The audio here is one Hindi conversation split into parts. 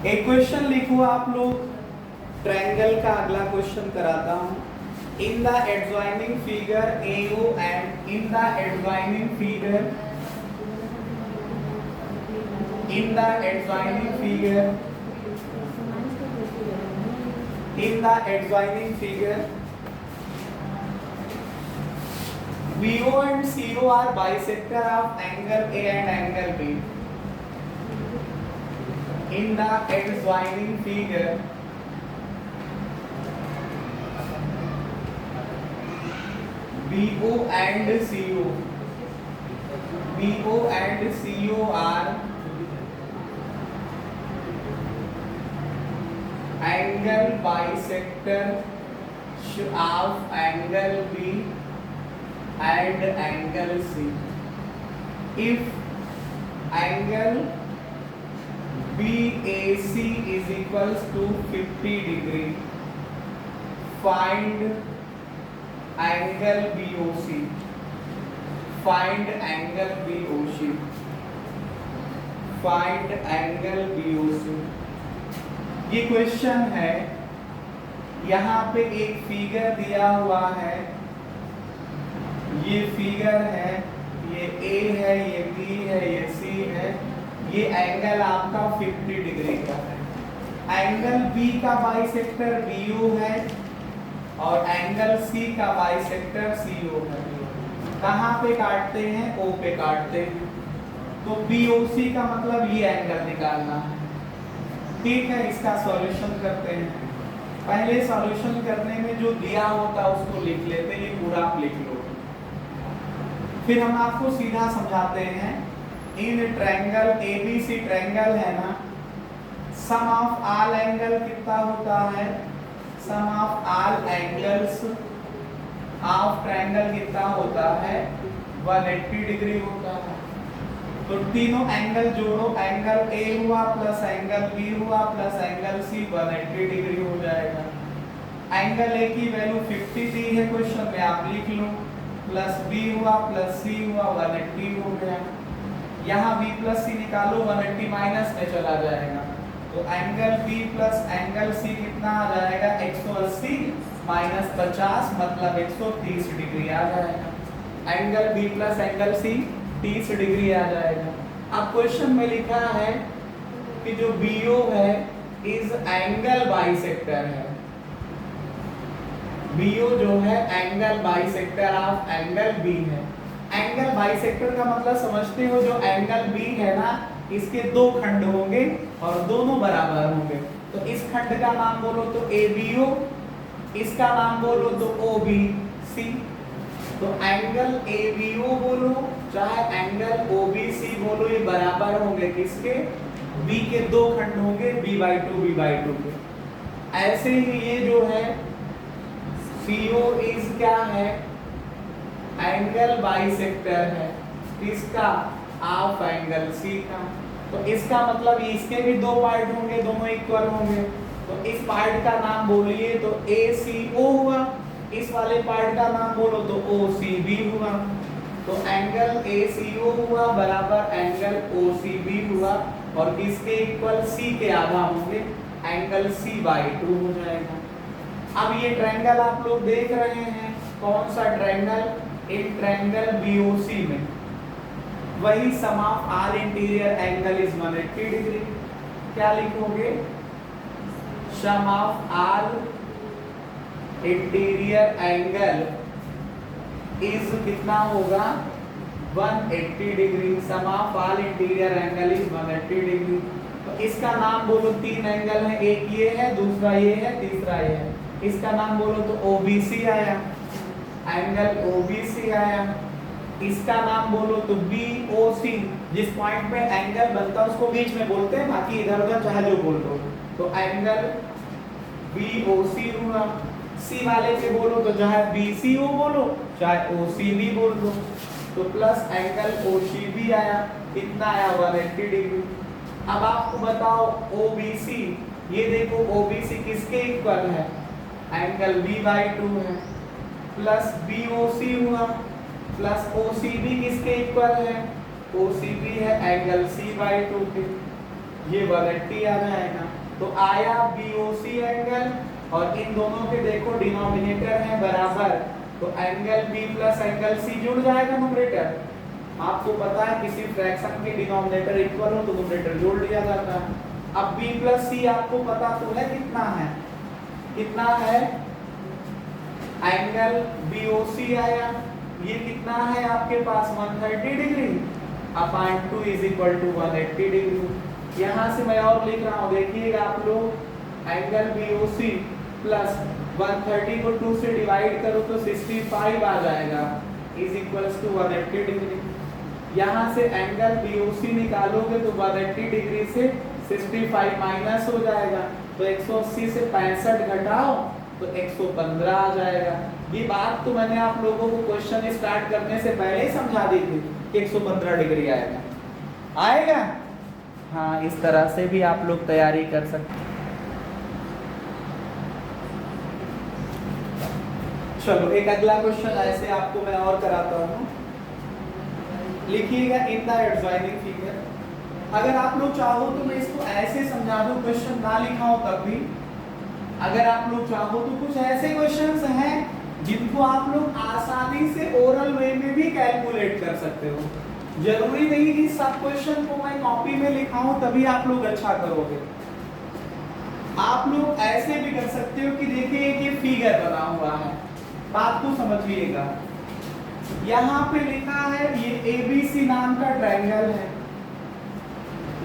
एक क्वेश्चन लिखो आप लोग, ट्रायंगल का अगला क्वेश्चन कराता हूं। In the adjoining figure AO and in the adjoining figure in the adjoining figure BO and CO are bisector of angle A and angle B. In the adjoining figure BO and CO are angle bisector of angle B and angle C. If angle BAC is equals to 50 degree, find angle BOC. Find angle BOC. Find angle BOC. ये क्वेश्चन है, यहाँ पे एक फिगर दिया हुआ है, ये फिगर है, ये A है, ये B है, ये C है, ये एंगल आपका 50 डिग्री का है। एंगल B का बाइसेक्टर BO है और एंगल C का बाइसेक्टर CO है। कहाँ पे काटते हैं? O पे काटते हैं। तो BOC का मतलब ये एंगल निकालना है। ठीक है, इसका सॉल्यूशन करते हैं। पहले सॉल्यूशन करने में जो दिया होता है उसको लिख लेते हैं, ये पूरा आप लिख लो। फिर हम आपको सीधा समझाते हैं। इन ट्रायंगल ABC ट्रायंगल है ना, सम ऑफ ऑल एंगल कितना होता है? Sum of all angles of triangle कितना होता है? 180 डिग्री होता है। तो तीनों एंगल जोड़ो, एंगल A हुआ प्लस एंगल B हुआ प्लस एंगल C 180 डिग्री हो जाएगा। एंगल A की वैल्यू 50 दी है क्वेश्चन में, आप लिख लो, प्लस B हुआ प्लस C हुआ 180 हो गया। यहाँ B प्लस C निकालो, 180 माइनस में चला जाएगा, तो angle B plus angle C कितना आ जाएगा? 180 माइनस 50 मतलब 130 डिग्री आ जाएगा। Angle B plus angle C 30 degree आ जाएगा। अब क्वेश्चन में लिखा है कि जो BO है इज एंगल बाइसेक्टर है। BO जो है angle bisector of angle B है। एंगल बाइसेक्टर का मतलब समझते हो, जो एंगल B है ना, इसके दो खंड होंगे और दोनों बराबर होंगे। तो इस खंड का नाम बोलो तो ABO, इसका नाम बोलो तो OBC। तो एंगल ABO बोलो चाहे एंगल OBC बोलो, ये बराबर होंगे किसके? B के दो खंड होंगे, B/2 के। ऐसे ही ये जो है CO इज क्या है? एंगल बाइसेक्टर है, किसका? ऑफ एंगल C का। तो इसका मतलब इसके भी दो पार्ट होंगे, दोनों इक्वल होंगे। तो इस पार्ट का नाम बोलिए तो ACO हुआ, इस वाले पार्ट का नाम बोलो तो OCB हुआ। तो एंगल ACO हुआ बराबर एंगल OCB हुआ, और किसके इक्वल? C के आधा होंगे, एंगल C/2 हो जाएगा। अब ये ट्रायंगल आप लोग देख रहे हैं, कौन सा ट्रायंगल? एक ट्रायंगल BOC में वही sum of all interior angle is 180 degree. क्या लिखोगे? Sum of all interior angle is कितना होगा? 180 degree. Sum of all interior angle is 180 degree. तो इसका नाम बोलो, तीन एंगल है, एक ये है, दूसरा ये है, तीसरा ये है। इसका नाम बोलो तो OBC आया, एंगल OBC आया। इसका नाम बोलो तो BOC, जिस पॉइंट पे एंगल बनता है उसको बीच में बोलते हैं, बाकी इधर उधर चाहे जो बोल दो। तो एंगल BOC हुआ। C वाले पे बोलो तो चाहे BCO बोलो चाहे OCB बोल दो। तो प्लस एंगल OCB आया, कितना आया? 180 डिग्री। अब आपको बताओ OBC, ये देखो OBC किसके इक्वल है? एंगल B/2 है, प्लस BOC हुआ, प्लस OCB किसके इक्वल है? OCB है एंगल C/2 के। ये 180 आ जाएगा। तो आया BOC एंगल, और इन दोनों के देखो डिनोमिनेटर है बराबर, तो angle B plus angle C जुड़ जाएगा न्यूमरेटर। आपको पता है किसी फ्रैक्शन के डिनोमिनेटर इक्वल हो तो न्यूमरेटर जोड़ लिया जाता है। अब B प्लस C आपको पता तो है कितना है, कितना है एंगल BOC आया, ये कितना है आपके पास 130 degree upon 2 is equal to 180 degree. यहाँ से मैं और लिख रहा हूँ, देखिएगा आप लोग, एंगल BOC प्लस 130 को 2 से डिवाइड करो तो 65 आ जाएगा इज इक्वल्स टू 180 डिग्री। यहाँ से एंगल BOC निकालोगे तो 180 डिग्री से 65 माइनस हो जाएगा, तो 180 से 65 घटाओ तो 115 आ जाएगा। ये बात तो मैंने आप लोगों को क्वेश्चन स्टार्ट करने से पहले ही समझा दी थी कि 115 डिग्री आएगा। हाँ, इस तरह से भी आप लोग तैयारी कर सकते हैं। चलो एक अगला क्वेश्चन ऐसे आपको मैं और कराता हूँ। लिखिएगा इन द एडजॉइनिंग फिगर। अगर आप लोग चाहो तो मैं इसको ऐसे समझा दूं, क्वेश्चन ना लिखा हो तब भी। अगर आप लोग चाहो तो कुछ ऐसे क्वेश्चंस हैं जिनको आप लोग आसानी से ओरल वे में भी कैलकुलेट कर सकते हो। जरूरी नहीं कि सब क्वेश्चन को मैं कॉपी में लिखाऊं तभी आप लोग अच्छा करोगे। आप लोग ऐसे भी कर सकते हो कि देखिए कि फिगर बना हुआ है, बात को समझिएगा। यहाँ पे लिखा है ये ABC नाम का ट्रायंगल है,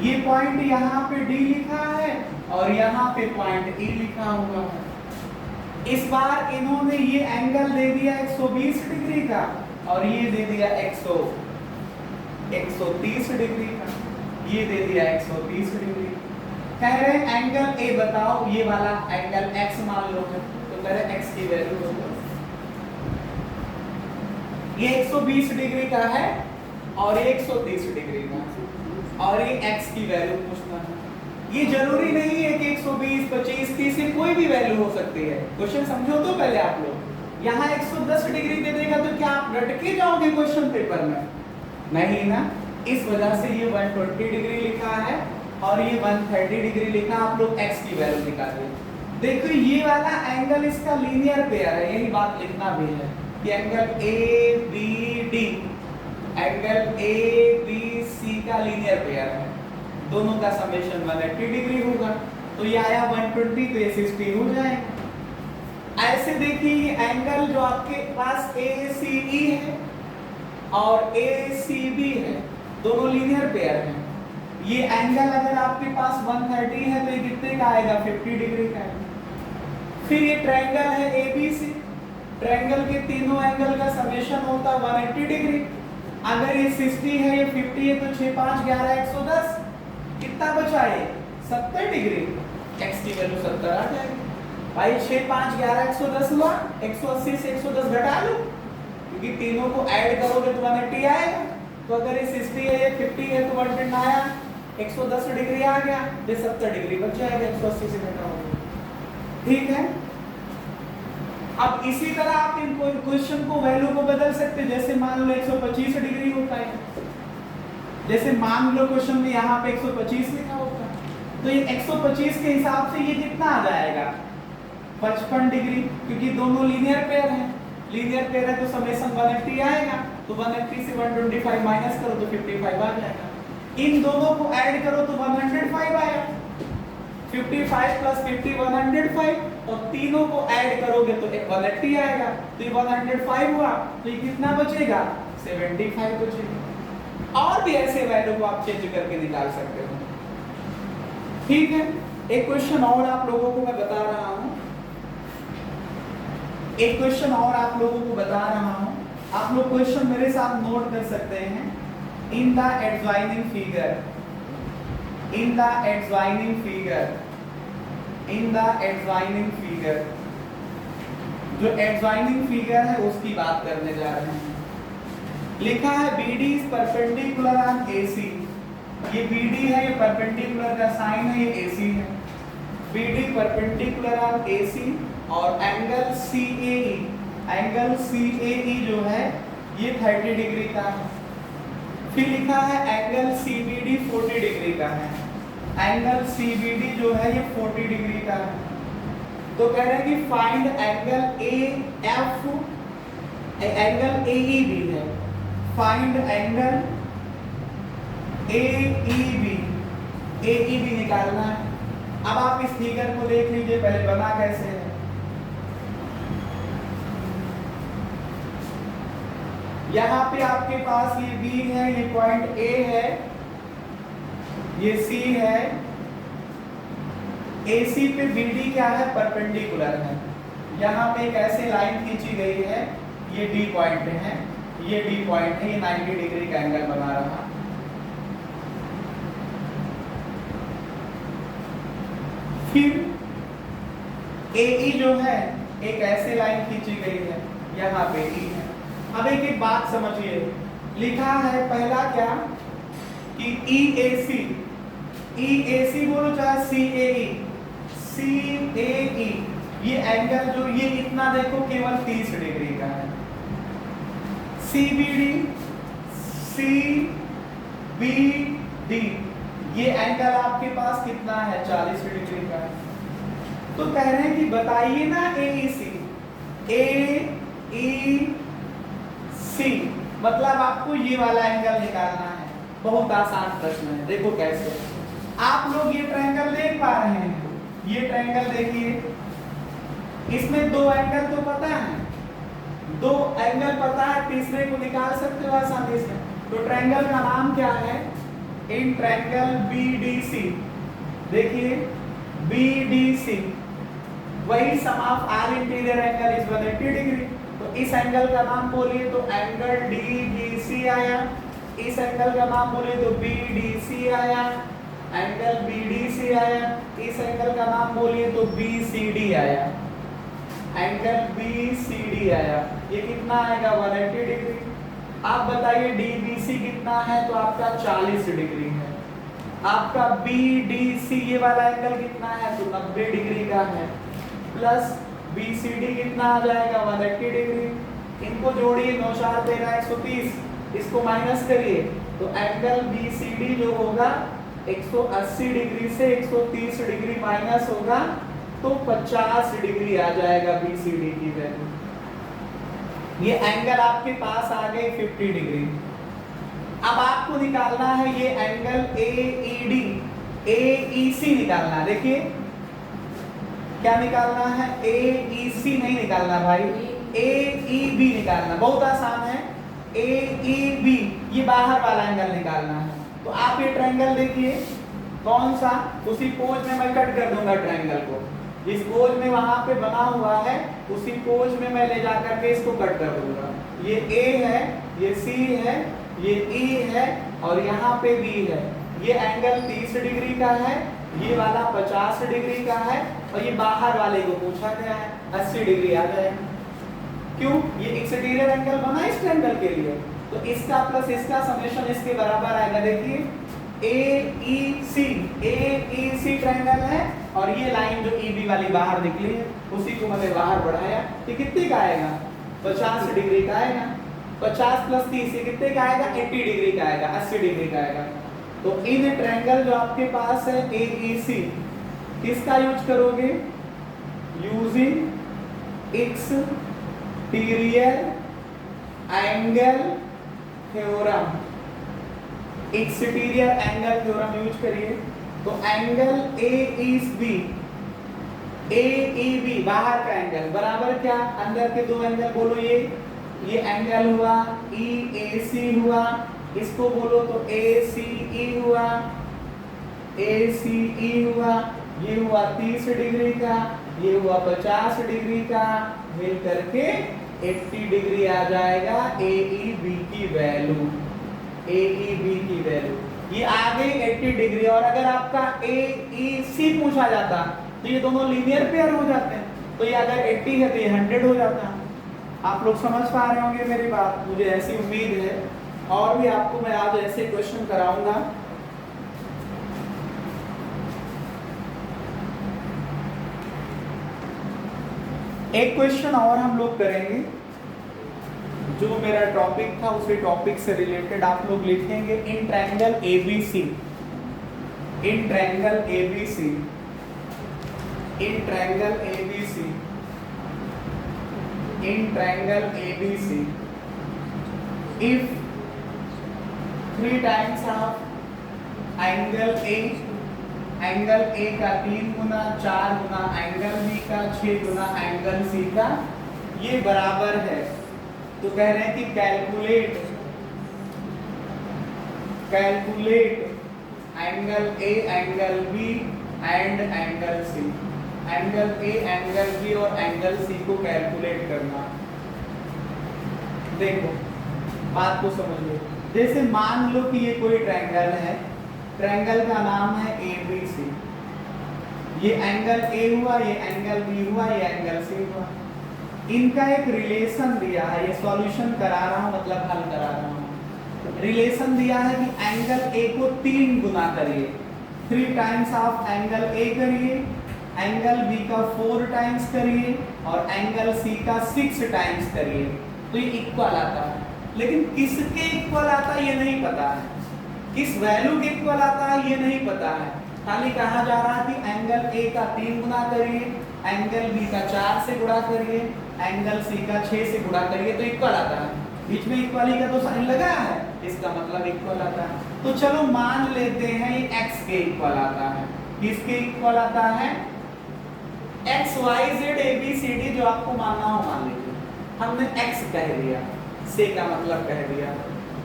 ये पॉइंट यहाँ पे D लिखा है और यहाँ पे पॉइंट E लिखा हुआ है। इस बार इन्होंने ये एंगल दे दिया 120 डिग्री का और ये दे दिया 130 डिग्री का, ये दे दिया 130 डिग्री। कह रहे हैं एंगल A बताओ, ये वाला एंगल X मान लो है, तो कह रहे X की वैल्यू बताओ। ये 120 डिग्री का है और ये 130 डिग्री का, और ये x की वैल्यू पूछना है। ये जरूरी नहीं है कि 120, 25, 30 से कोई भी वैल्यू हो सकती है। क्वेश्चन समझो तो पहले आप लोग। यहाँ 110 डिग्री दे देगा तो क्या आप रट के जाओगे क्वेश्चन पेपर में? नहीं ना। इस वजह से ये 120 डिग्री लिखा है और ये 130 डिग्री लिखा, आप लोग x की वैल्यू निकालिए। देखो ये वाला एंगल इसका लीनियर पेयर है, यही बात लिखना भी है कि एंगल ABD, एंगल ABC का लीनियर पेयर है, दोनों का समेशन 180 डिग्री होगा। तो ये आया 120 तो ये 60 हो जाएगा। ऐसे देखिए ये एंगल जो आपके पास ACE है और ACB है, दोनों लीनियर पेयर हैं। ये एंगल अगर आपके पास 130 है तो ये कितने का आएगा? 50 डिग्री का है। फिर ये ट्रायंगल है ABC, ट्रायंगल के तीनों एंगल का समेशन होता है 180 डिग्री। अगर ये 60 है, ये 50 है, तो 6, 5, 11, 110, कितना बचा ये? 70 डिग्री। x की वैल्यू 70 आ जाएगी। भाई 6, 5, 11, 110 हुआ, 180 से 110 घटा लो, क्योंकि तीनों को ऐड करोगे तो 180 आएगा। तो अगर ये 60 है, ये 50 है, तो 110 आया, 110 डिग्री आ गया, ये 70 डिग्री बच जाएगा 180 से घटाओगे। ठीक है। अब इसी तरह आप इन क्वेश्चन को वैल्यू को बदल सकते हैं। जैसे मान लो 125 डिग्री होता है, जैसे मान लो क्वेश्चन में यहाँ पे 125 लिखा होता है, तो ये 125 के हिसाब से ये कितना आ जाएगा? 55 डिग्री, क्योंकि दोनों लीनियर पेयर हैं। लीनियर पेयर है तो समेशन 180 आएगा, तो 180 से 125 माइनस करो तो 55 आ जाएगा। इन दोनों को ऐड करो तो 105 आएगा। 55 प्लस 50 105, और तीनों को ऐड करोगे तो 180 आएगा, तो ये 105 हुआ, तो ये कितना बचेगा? 75 बचेगा। और भी ऐसे वैल्यू को आप चेंज करके निकाल सकते हो। ठीक है। एक क्वेश्चन और आप लोगों को मैं बता रहा हूं, एक क्वेश्चन और आप लोगों को बता रहा हूं। आप लोग क्वेश्चन मेरे साथ नोट कर सकते हैं। In the adjoining figure, in the adjoining figure, in the adjoining figure, जो adjoining figure है उसकी बात करने जा रहे हैं। लिखा है BD is perpendicular on AC, ये BD है, ये perpendicular का साइन है, ये AC है। BD perpendicular on AC और एंगल CAE, एंगल CAE जो है ये 30 डिग्री का है। फिर लिखा है एंगल CBD 40 डिग्री का है। एंगल CBD जो है ये 40 डिग्री का है। तो कह रहे हैं कि find angle AF, angle AEB है, फाइंड एंगल AEB निकालना है। अब आप इस फिगर को देख लीजिए पहले बना कैसे है। यहाँ पे आपके पास ये B है, ये पॉइंट A है, ये C है, AC पे BD क्या है, परपेंडिकुलर है। यहाँ पे एक ऐसे लाइन खींची गई है, ये D पॉइंट है, ये D पॉइंट है, ये 90 डिग्री का एंगल बना रहा। फिर AE जो है एक ऐसे लाइन खींची गई है, यहाँ पे E है। अब एक बात समझिए, लिखा है पहला क्या कि EAC बोलो चाहे CAE, ये एंगल जो ये इतना देखो केवल 30 डिग्री का है। CBD ये एंगल आपके पास कितना है, 40 डिग्री का है। तो कह रहे हैं कि बताइए ना AEC, मतलब आपको ये वाला एंगल निकालना है। बहुत आसान प्रश्न है, देखो कैसे। आप लोग ये ट्रायंगल देख पा रहे हैं, ये ट्रायंगल देखिए, इसमें दो एंगल तो पता है, दो एंगल पता है, तीसरे को निकाल सकते हो आसानी से। तो ट्रायंगल का नाम क्या है, इन ट्रायंगल BDC, देखिए BDC, वही sum of all interior angle is 180 degree. तो इस एंगल का नाम बोलिए तो एंगल DBC आया, इस एंगल का नाम बोलिए तो BDC आया, एंगल BDC आया, इस एंगल का नाम बोलिए तो BCD आया, एंगल BCD आया। ये कितना आएगा, 180 डिग्री। आप बताइए DBC कितना है, तो आपका 40 डिग्री है। आपका BDC ये वाला एंगल कितना है, तो 90 डिग्री का है, प्लस BCD कितना आ जाएगा, 180 डिग्री। इनको जोड़िए, 9 4 13 130, इसको माइनस करिए तो एंगल BCD जो होगा 180 डिग्री से 130 डिग्री माइनस होगा तो 50 डिग्री आ जाएगा BCD की वैल्यू। ये एंगल आपके पास आ गए 50 डिग्री। अब आपको निकालना है ये एंगल AEC निकालना है। देखिए क्या निकालना है, AEC नहीं निकालना भाई, AEB निकालना। बहुत आसान है, AEB ये बाहर वाला एंगल निकालना है। तो आप ये ट्रायंगल देखिए, कौन सा, उसी पोज में मैं कट कर दूंगा ट्रायंगल को। जिस पोज में वहां पे बना हुआ है उसी पोज में मैं ले जाकर के इसको कट कर दूंगा। ये A है, ये C है, ये E है और यहाँ पे B है। ये एंगल 30 डिग्री का है, ये वाला 50 डिग्री का है और ये बाहर वाले को पूछा गया है 80 डिग्री आ जाएगा। क्यों, ये एक्सटीरियर एंगल बना इस ट्रायंगल के लिए, तो इसका प्लस इसका समेशन इसके बराबर आएगा। देखिए AEC ट्रायंगल है और ये लाइन जो EB वाली बाहर निकली है उसी को मैंने बाहर बढ़ाया। ये कितने का आएगा, 50 डिग्री का आएगा। 50 प्लस 30 ये कितने का आएगा, 80 डिग्री का आएगा, 80 डिग्री का आएगा। तो इन ट्रायंगल जो आपके पास है AEC, किसका यूज करोगे, using exterior angle theorem, exterior angle theorem use करिए। तो एंगल AEB बाहर का एंगल बराबर क्या, अंदर के दो एंगल बोलो, ये एंगल हुआ EAC हुआ, इसको बोलो तो ACE हुआ, ACE हुआ, ये हुआ 30 डिग्री का, ये हुआ 50 डिग्री का, मिल करके 80 डिग्री आ जाएगा AEB की वैल्यू, AEB की वैल्यू। ये आ गई 80 डिग्री। और अगर आपका AEC पूछा जाता तो ये दोनों लीनियर पेयर हो जाते हैं, तो ये अगर 80 है तो ये 100 हो जाता। आप लोग समझ पा रहे होंगे मेरी बात, मुझे ऐसी उम्मीद है। और भी आपको मैं आज ऐसे क्वेश्चन कराऊंगा। एक क्वेश्चन और हम लोग करेंगे, जो मेरा टॉपिक था उसी टॉपिक से रिलेटेड आप लोग लिखेंगे in triangle ABC। In triangle ABC, in triangle ABC, in triangle ABC, if 3 times of angle A, angle A का 3 गुना 4 गुना एंगल बी का 6 गुना एंगल सी का ये बराबर है, तो कह रहे हैं कि calculate, calculate angle A, angle B and angle C, angle A, angle B और एंगल सी को कैलकुलेट करना। देखो बात को समझिए, जैसे मान लो कि ये कोई ट्रायंगल है, ट्रायंगल का नाम है ABC, ये एंगल A हुआ, ये एंगल B हुआ, ये एंगल C हुआ, इनका एक रिलेशन दिया है, ये सॉल्यूशन करा रहा हूं मतलब हल करा रहा हूं। रिलेशन दिया है कि एंगल A को 3 गुना करिए, 3 टाइम्स ऑफ एंगल A करिए, एंगल B का 4 टाइम्स करिए और एंगल C का 6 टाइम्स करिए, तो ये इक्वल आता है। लेकिन किसके इक्वल आता है ये नहीं पता है, किस वैल्यू के इक्वल आता है ये नहीं पता है, खाली कहा जा रहा है कि एंगल A का 3 गुना करिए, एंगल B का 4 से गुणा करिए, एंगल C का 6 से गुणा करिए, तो इक्वल आता है। बीच में इक्वली का तो साइन लगा है, इसका मतलब इक्वल आता है। तो चलो मान लेते हैं ये x के इक्वल आता है, किसके इक्वल आता है, x y z a b c d जो आपको मानना हो मान लीजिए, हमने x कह दिया, c का मतलब कह दिया,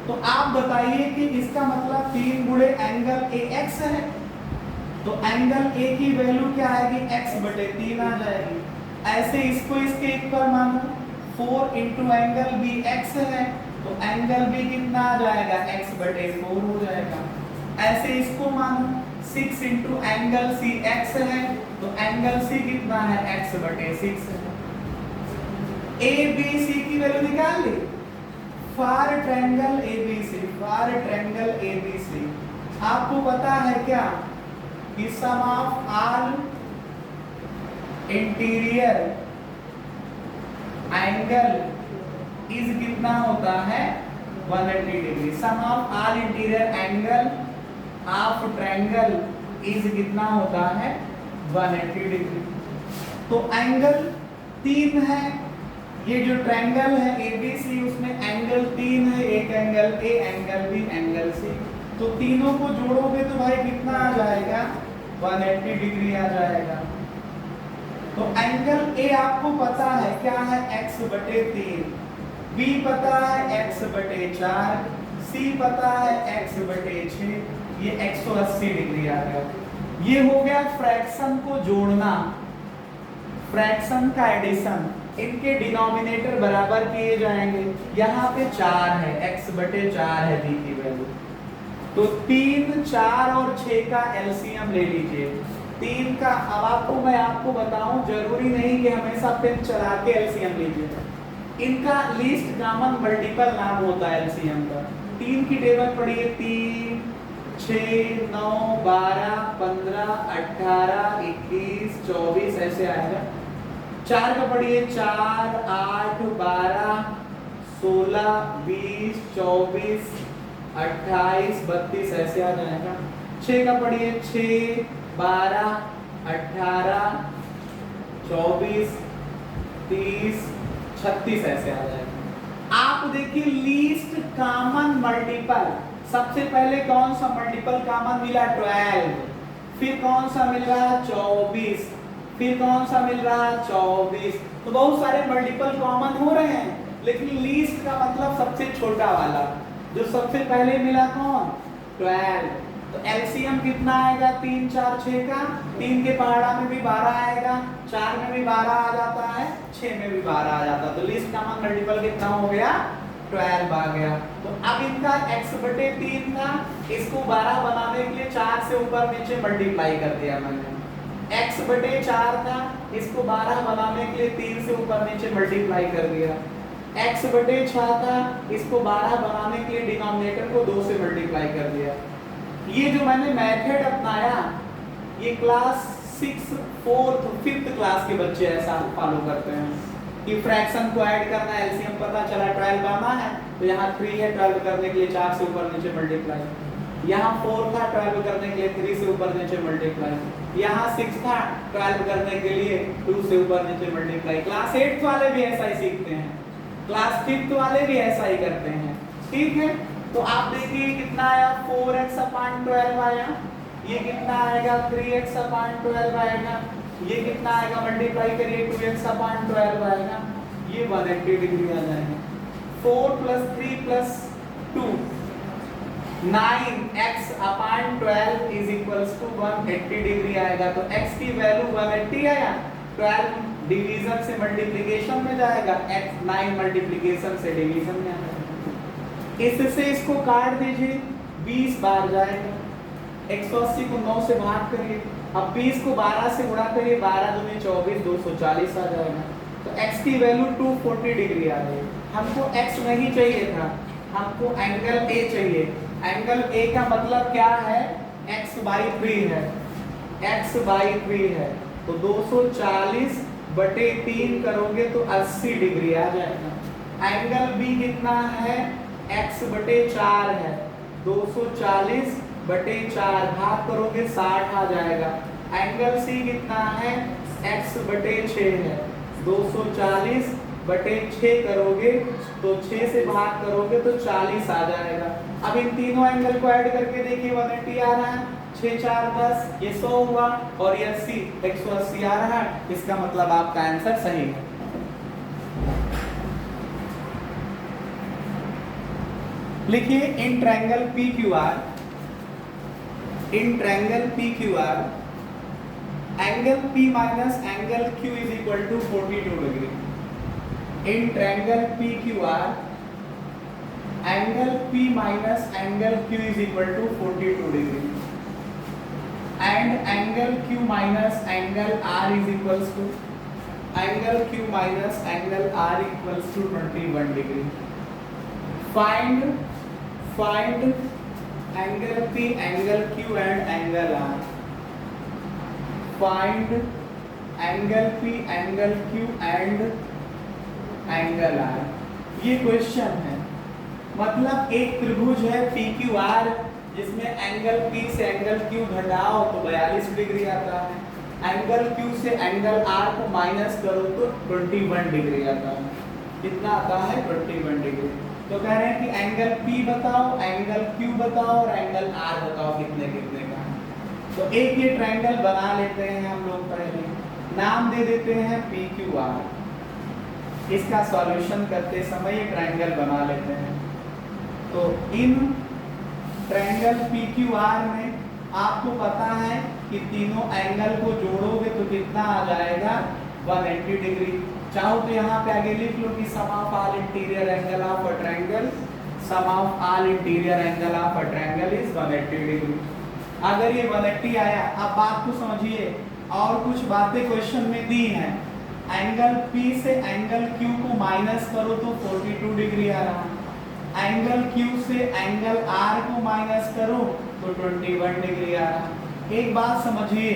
तो आप बताइए कि इसका मतलब 3 गुणे एंगल AX है, तो एंगल A की वैल्यू क्या आएगी, x बटे 3 आ जाएगी। ऐसे इसको इसके इक्वल मानो, 4 इंटू एंगल BX है, तो एंगल B कितना आ जाएगा, x बटे 4 हो जाएगा। ऐसे इसको मानो 6 इंटू एंगल CX है, तो एंगल C कितना है, x बटे 6 है। ABC की वैल्यू निकाल ली, for triangle ABC, for triangle ABC आपको पता है क्या कि sum of all interior angle is कितना होता है, 180 degree. Sum of all interior angle of triangle is कितना होता है, 180 डिग्री। तो एंगल 3 है, ये जो ट्रायंगल है ABC उसमें एंगल 3 है, एक angle A, angle B, angle C, तो तीनों को जोड़ोगे तो भाई कितना आ जाएगा, 180 डिग्री आ जाएगा। तो एंगल A आपको पता है क्या है, x बटे 3, B पता है x बटे 4, C पता है x बटे 6, ये 180 डिग्री आ गया। ये हो गया फ्रैक्शन को जोड़ना, फ्रैक्शन का एडिशन, इनके डिनोमिनेटर बराबर किए जाएंगे। यहाँ पे 4 है, x बटे 4 है b की वैल्यू, तो 3, 4 और 6 का एलसीएम ले लीजिए। 3 का, अब मैं आपको बताऊं, जरूरी नहीं कि हमेशा पेन चला के एलसीएम लीजिए, इनका लीस्ट कॉमन मल्टीपल नाम होता है एलसीएम का। 3 की टेबल पढ़िए, 3, 6, 9, 12, 15, 18, 21, 24 ऐसे आएगा। 4 का पढ़िए, 4, 8, 12, 16, 20, 24, 28, 32 ऐसे आ जाएगा। 6 का पढ़िए, 6, 12, 18, 24, 30, 36 ऐसे आ जाएगा। आप देखिए लीस्ट कॉमन मल्टीपल, सबसे पहले कौन सा मल्टीपल कॉमन मिला, 12, फिर कौन सा मिल रहा है, 24, फिर कौन सा मिल रहा है, 24। तो बहुत सारे मल्टीपल कॉमन हो रहे हैं, लेकिन लीस्ट का मतलब सबसे छोटा वाला, जो सबसे पहले मिला कौन, 12। तो एलसीएम कितना आएगा, 3, 4, 6 का, 3 के पहाड़ा में भी 12 आएगा, 4 में भी 12 आ जाता है, 6 में भी 12 आ जाता है। तो लीस्ट कॉमन मल्टीपल कितना हो गया, 12 आ गया। तो अब इनका x बटे 3 था, इसको 12 बनाने के लिए 4 से ऊपर नीचे मल्टीप्लाई कर दिया मैंने। x बटे 4 था, इसको 12 बनाने के लिए 3 से ऊपर नीचे मल्टीप्लाई कर दिया। x बटे 6 था, इसको 12 बनाने के लिए डिनोमिनेटर को 2 से मल्टीप्लाई कर दिया। ये जो मैंने मेथड अपनाया, ये क्लास 6, 4th, 5th क्लास के बच्चे ऐसा फॉलो करते हैं कि फ्रैक्शन को ऐड करना, एलसीएम पता चला 12 आना है, तो यहाँ 3 है, 12 करने के लिए 4 से ऊपर नीचे मल्टीप्लाई। यहाँ 4 था 12 करने के लिए 3 से ऊपर नीचे मल्टीप्लाई, यहाँ 6 था 12 करने के लिए 2 से ऊपर नीचे मल्टीप्लाई। क्लास 8 वाले भी ऐसा ही सीखते हैं, क्लास 5 वाले भी ऐसा ही करते हैं, ठीक है। तो आप देखिए कितना आया 4x अपॉन 12 आया, ये कितना आएगा 3x अपॉन 12 आएगा, ये कितना आएगा मल्टीप्लाई करिए 2x अपॉन 12 आएगा, ये 180 डिग्री आ जाएगा। 4 + 3 + 2 9x upon 12 is equals to 180 degree आएगा। तो x की वैल्यू 180 आया, 12 डिवीजन से मल्टीप्लिकेशन में जाएगा, x 9 मल्टीप्लिकेशन से डिवीजन में आएगा। इससे इसको काट दीजिए, 20 बार जाएगा, 180 को 9 से भाग करिए, अब 20 को 12 से गुणा करिए, 12 दूनी 24, 240 आ जाएगा। तो x की वैल्यू 240 डिग्री आ गई। हमको x नहीं चाहिए था, हमको एंगल A चाहिए। एंगल A का मतलब क्या है, x/3 है, x/3 है, तो 240/3 करोगे तो 80 डिग्री आ जाएगा। एंगल B कितना है, x/4 है, 240/4 भाग करोगे 60 आ जाएगा। एंगल C कितना है, x/6 है, 240/6 करोगे तो 6 से भाग करोगे तो 40 आ जाएगा। अब इन तीनों एंगल को ऐड करके देखिए 180 आ रहा है, 6 4 10, ये 100 हुआ, और ये 80 180 आ रहा है। इसका मतलब आपका आंसर सही है। लिखिए in triangle PQR, in triangle PQR angle P minus angle Q is equal to 42 degree. In triangle PQR angle P minus angle Q is equal to 42 degree and angle Q minus angle R is equals to angle Q minus angle R equals to 21 degree. Find angle P, angle Q and angle R। Find angle P, angle Q and angle R। ये क्वेश्चन है, मतलब एक त्रिभुज है PQR जिसमें एंगल P से एंगल Q घटाओ तो 42 डिग्री आता है, एंगल Q से एंगल R को माइनस करो तो 21 डिग्री आता है। कितना आता है, 21 डिग्री। तो कह रहे हैं कि एंगल P बताओ, एंगल Q बताओ और एंगल R बताओ कितने कितने का है। तो एक ये ट्रायंगल बना लेते हैं हम लोग, पहले नाम दे देते हैं PQR। इसका सॉल्यूशन करते समय ये ट्रायंगल बना लेते हैं। तो इन ट्रायंगल PQR में आपको पता है कि तीनों एंगल को जोड़ोगे तो कितना आ जाएगा, 180 डिग्री। चाहो तो यहाँ पे आगे लिख लो कि sum of all interior angle of a triangle, sum of all interior angle of a triangle is 180 degree. अगर ये 180 आया, अब बात को समझिए, और कुछ बातें क्वेश्चन में दी हैं। एंगल P से एंगल Q को माइनस करो तो 42 डिग्री आ रहा है, एंगल Q से एंगल R को माइनस करो तो 21 डिग्री आ रहा है। एक बात समझिए,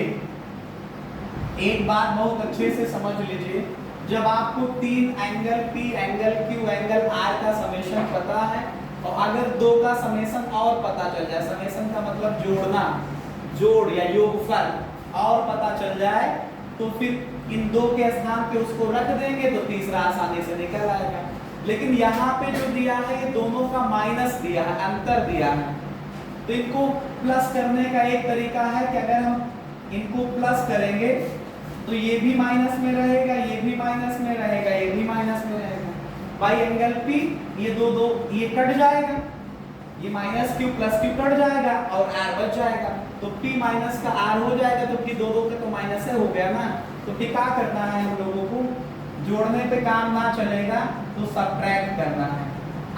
एक बात बहुत अच्छे से समझ लीजिए, जब आपको तीन angle P, angle Q, angle R का समेशन पता है और अगर दो का समेशन और पता चल जाए, समेशन का मतलब जोड़ना, जोड़ या योगफल और पता चल जाए, तो फिर इन दो के स्थान पे उसको रख देंगे तो तीसरा आसानी से निकल आएगा। लेकिन यहाँ पे जो दिया है ये दोनों का माइनस दिया है, अंतर दिया है। तो इनको प्लस करने का एक तरीका है कि अगर हम इनको प्लस करेंगे तो ये भी माइनस में रहेगा, ये भी माइनस में रहेगा, ये भी माइनस में रहेगा। बाई एंगल P ये दो ये कट जाएगा, ये minus Q plus Q cut जाएगा और R बच जाएगा। तो P माइनस का R हो जाएगा, तो फिर दो का तो माइनस से हो गया ना। तो फिर क्या करना है हम लोगों को, जोड़ने पे काम ना चलेगा तो सब्ट्रैक्ट करना है,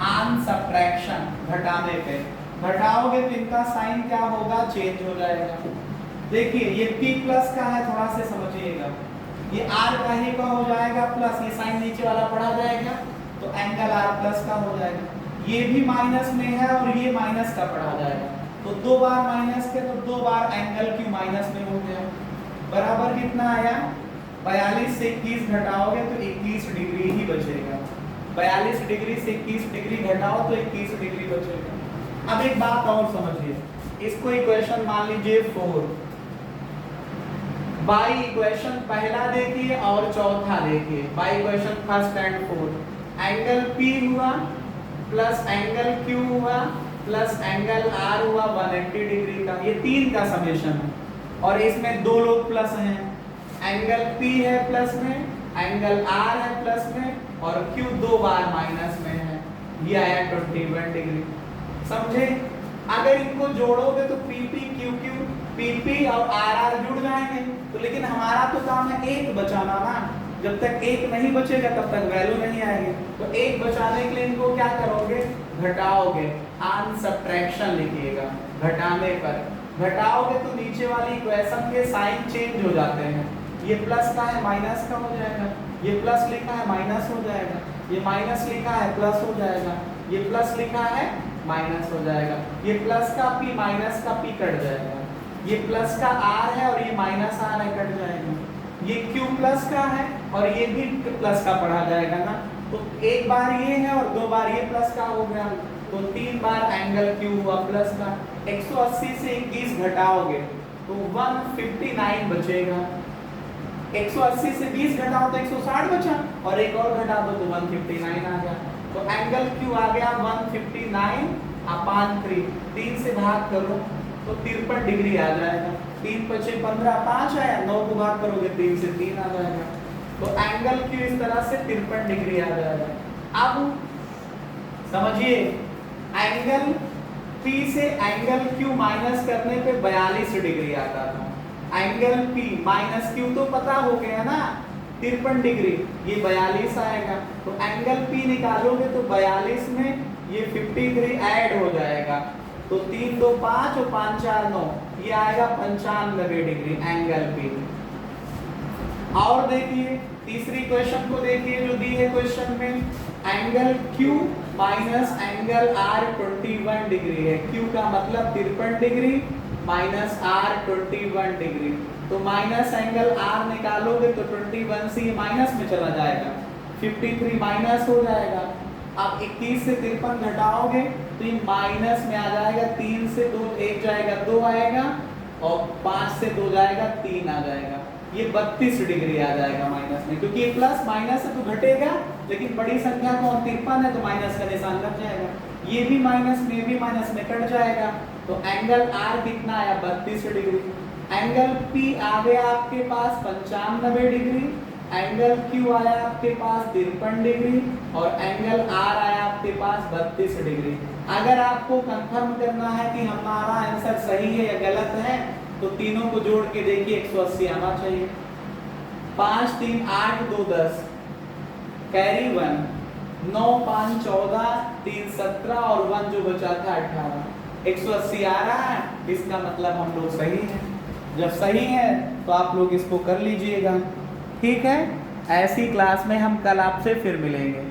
ऑन सब्ट्रैक्शन, घटाने पे घटाओगे तो इनका साइन क्या होगा, चेंज हो जाएगा। देखिए ये P प्लस का है, थोड़ा से समझिएगा, ये R का ही का हो जाएगा प्लस, ये साइन नीचे वाला पढ़ा जाएगा तो एंगल R प्लस का हो जाएगा। ये भी माइनस में है और ये माइनस का पढ़ा जाएगा, तो दो बार माइनस के तो दो बार एंगल Q माइनस में हो गया, बराबर कितना आया, 42 से 21 घटाओगे तो 21 डिग्री ही बचेगा। 42 डिग्री से 21 डिग्री घटाओ तो 21 डिग्री बचेगा। अब एक बात और समझिए, इसको इक्वेशन मान लीजिए 4। बाई इक्वेशन पहला देखिए और चौथा देखिए। By equation first and fourth, angle P हुआ प्लस एंगल Q हुआ प्लस एंगल R हुआ 180 डिग्री का, ये तीन का समेशन है। और इसमें दो लोग प्लस हैं, एंगल P है प्लस में, एंगल R है प्लस में, और Q दो बार माइनस में है, ये आया 21 डिग्री। समझे? अगर इनको जोड़ोगे तो PP QQ PP और RR जुड़ जाएंगे। तो लेकिन हमारा तो काम है एक बचाना ना, जब तक एक नहीं बचेगा तब तक वैल्यू नहीं आएगी। तो एक बचाने के लिए इनको क्या करोगे, घटाओगे, ऑन सब्ट्रैक्शन लिखिएगा। घटाने पर घटाओगे तो नीचे वाली इक्वेशन के साइन चेंज हो जाते हैं, ये प्लस का है माइनस का हो जाएगा, ये प्लस लिखा है माइनस हो जाएगा, ये माइनस लिखा है प्लस हो जाएगा, ये प्लस लिखा है माइनस हो जाएगा, ये प्लस का P माइनस का P कट जाएगा, ये प्लस का R है और ये माइनस R है, कट जाएगा, ये Q प्लस का है और ये भी प्लस का पढ़ा जाएगा ना। तो एक बार ये है और दो बार ये प्लस का हो गया, तो तीन बार एंगल Q हुआ प्लस का। 180 से 21 घटाओगे तो 159 बचेगा। 180 से 20 घटाओ तो 160 बचा, और एक और घटा दो तो 159 आ गया। तो एंगल Q आ गया 159/3। 3 से भाग करो तो 53 डिग्री आ जाएगा। 3 पचे 15, 5 आया, 9 को भाग करोगे 3 से 3 आ जाएगा। तो एंगल Q इस तरह से 53 डिग्री आ जाएगा। अब समझिए, एंगल P से एंगल Q माइनस करने पे 42 डिग्री आता था। एंगल P माइनस Q तो पता हो गया ना, 53 डिग्री, ये 42 आएगा। तो एंगल P निकालोगे तो 42 में ये 53 ऐड हो जाएगा, तो 3 2 5 और 5 4 9, ये आएगा 95 डिग्री एंगल P। और देखिए तीसरी क्वेश्चन को देखिए जो दी है क्वेश्चन में, angle Q minus angle R 21 degree है। Q का मतलब 53 डिग्री माइनस R 21 डिग्री, तो माइनस एंगल R निकालोगे तो 21 से ये माइनस में चला जाएगा, 53 माइनस हो जाएगा। अब 21 से 53 घटाओगे तो ये माइनस में आ जाएगा, 3 से 2 1 जाएगा 2 आएगा, और 5 से 2 जाएगा 3 आ जाएगा, ये 32 डिग्री आ जाएगा माइनस में। क्योंकि ये प्लस माइनस है तो घटेगा, लेकिन बड़ी संख्या कौन 53 है तो माइनस का निशान लग जाएगा, ये भी माइनस में भी माइनस में कट जाएगा। तो एंगल R कितना आया 32 डिग्री। एंगल P आ गया आपके पास 95 डिग्री, एंगल Q आया आपके पास 53 डिग्री, और एंगल R आया आपके पास 32 डिग्री। अगर आपको कंफर्म करना है कि हमारा आंसर सही है या गलत है तो तीनों को जोड़ के देखिए 180 आना चाहिए। 5 3 8 2 10, कैरी 1, 9 5 14, 3 17 और 1 जो बचा था 18, 180 आ रहा है, इसका मतलब हम लोग सही हैं। जब सही है तो आप लोग इसको कर लीजिएगा, ठीक है। ऐसी क्लास में हम कल आपसे फिर मिलेंगे।